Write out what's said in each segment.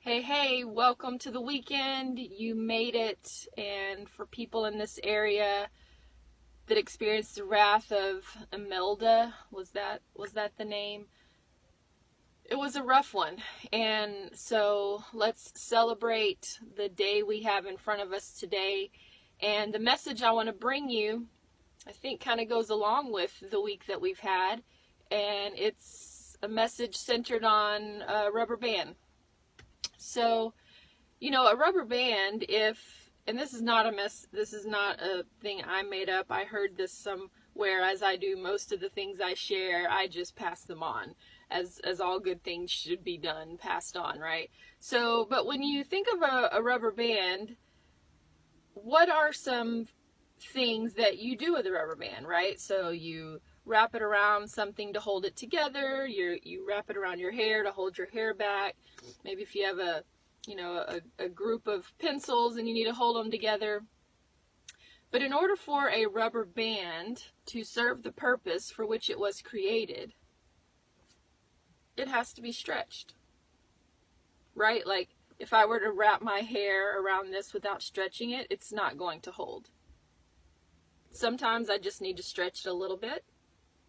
Hey, welcome to the weekend. You made it. And for people in this area that experienced the wrath of Imelda, was that the name? It was a rough one. And so let's celebrate the day we have in front of us today. And the message I want to bring you, I think, kind of goes along with the week that we've had. And it's a message centered on a rubber band. So, a rubber band, and this is not a thing I made up. I heard this somewhere. As I do most of the things I share, I just pass them on, as all good things should be done, passed on, right? So, but when you think of a rubber band, what are some things that you do with a rubber band, right? So you wrap it around something to hold it together. You wrap it around your hair to hold your hair back. Maybe if you have a group of pencils and you need to hold them together. But in order for a rubber band to serve the purpose for which it was created, it has to be stretched, right? Like if I were to wrap my hair around this without stretching it, it's not going to hold. Sometimes I just need to stretch it a little bit.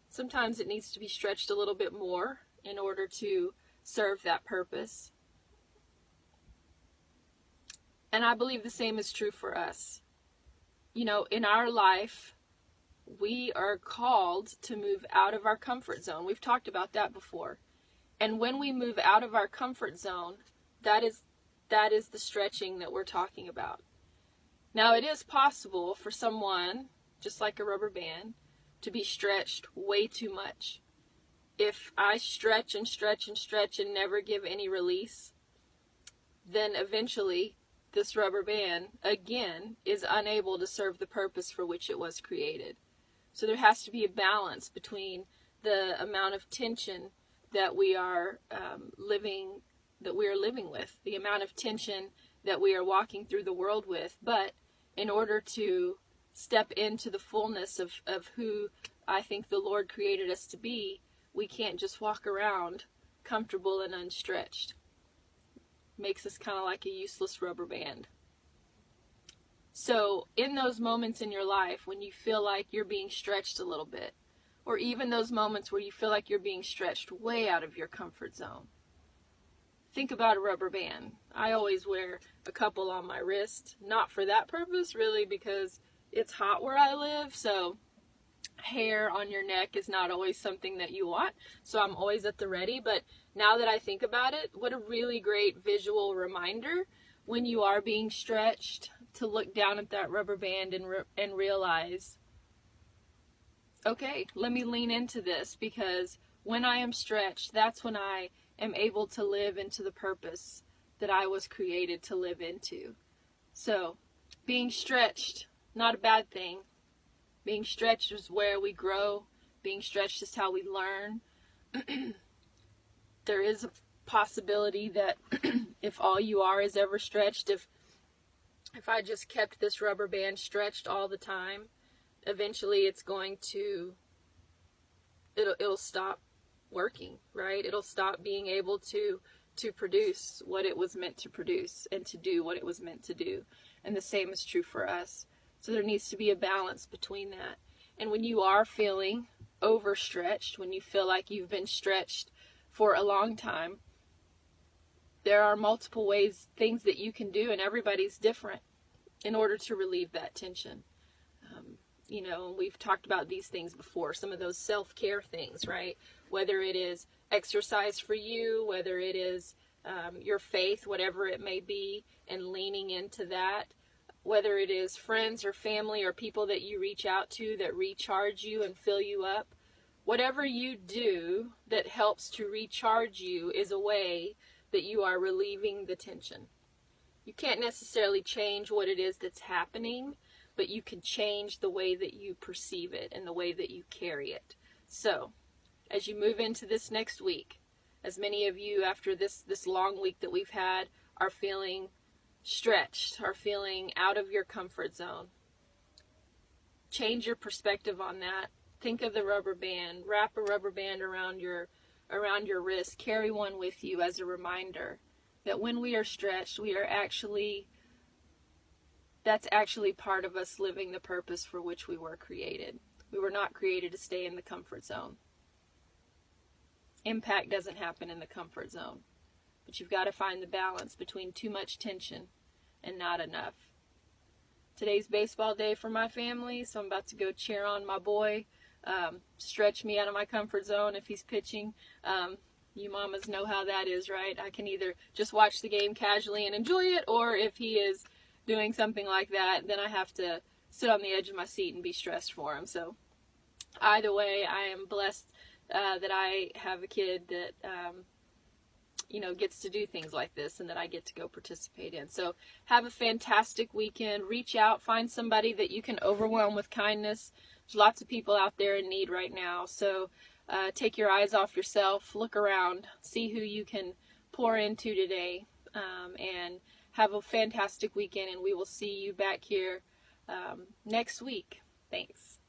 Sometimes it needs to be stretched a little bit more in order to serve that purpose. And I believe the same is true for us. In our life, we are called to move out of our comfort zone. We've talked about that before. And when we move out of our comfort zone, that is the stretching that we're talking about. Now, it is possible for someone, just like a rubber band, to be stretched way too much. If I stretch and stretch and stretch and never give any release, then eventually this rubber band, again, is unable to serve the purpose for which it was created. So there has to be a balance between the amount of tension that we are living with, the amount of tension that we are walking through the world with. But in order to step into the fullness of who I think the Lord created us to be, we can't just walk around comfortable and unstretched. Makes us kind of like a useless rubber band. So in those moments in your life when you feel like you're being stretched a little bit, or even those moments where you feel like you're being stretched way out of your comfort zone, think about a rubber band. I always wear a couple on my wrist, not for that purpose really, because it's hot where I live, so hair on your neck is not always something that you want, so I'm always at the ready. But now that I think about it, what a really great visual reminder when you are being stretched to look down at that rubber band and realize, okay, let me lean into this, because when I am stretched, that's when I am able to live into the purpose that I was created to live into. So being stretched, not a bad thing. Being stretched is where we grow. Being stretched is how we learn. There is a possibility that if all you are is ever stretched, if I just kept this rubber band stretched all the time, eventually it'll stop working, right? It'll stop being able to produce what it was meant to produce and to do what it was meant to do. And the same is true for us. So there needs to be a balance between that. And when you are feeling overstretched, when you feel like you've been stretched for a long time, there are multiple things that you can do, and everybody's different, in order to relieve that tension. We've talked about these things before, some of those self-care things, right? Whether it is exercise for you, whether it is your faith, whatever it may be, and leaning into that. Whether it is friends or family or people that you reach out to that recharge you and fill you up. Whatever you do that helps to recharge you is a way that you are relieving the tension. You can't necessarily change what it is that's happening, but you can change the way that you perceive it and the way that you carry it. So, as you move into this next week, as many of you after this long week that we've had are feeling stretched, are feeling out of your comfort zone, change your perspective on that. Think of the rubber band. Wrap a rubber band around your wrist. Carry one with you as a reminder that when we are stretched, that's actually part of us living the purpose for which we were created. We were not created to stay in the comfort zone. Impact doesn't happen in the comfort zone. But you've got to find the balance between too much tension and not enough. Today's baseball day for my family, so I'm about to go cheer on my boy, stretch me out of my comfort zone if he's pitching. You mamas know how that is, right? I can either just watch the game casually and enjoy it, or if he is doing something like that, then I have to sit on the edge of my seat and be stressed for him. So either way, I am blessed that I have a kid that gets to do things like this and that I get to go participate in. So have a fantastic weekend. Reach out, find somebody that you can overwhelm with kindness. There's lots of people out there in need right now. So take your eyes off yourself, look around, see who you can pour into today, and have a fantastic weekend, and we will see you back here next week. Thanks.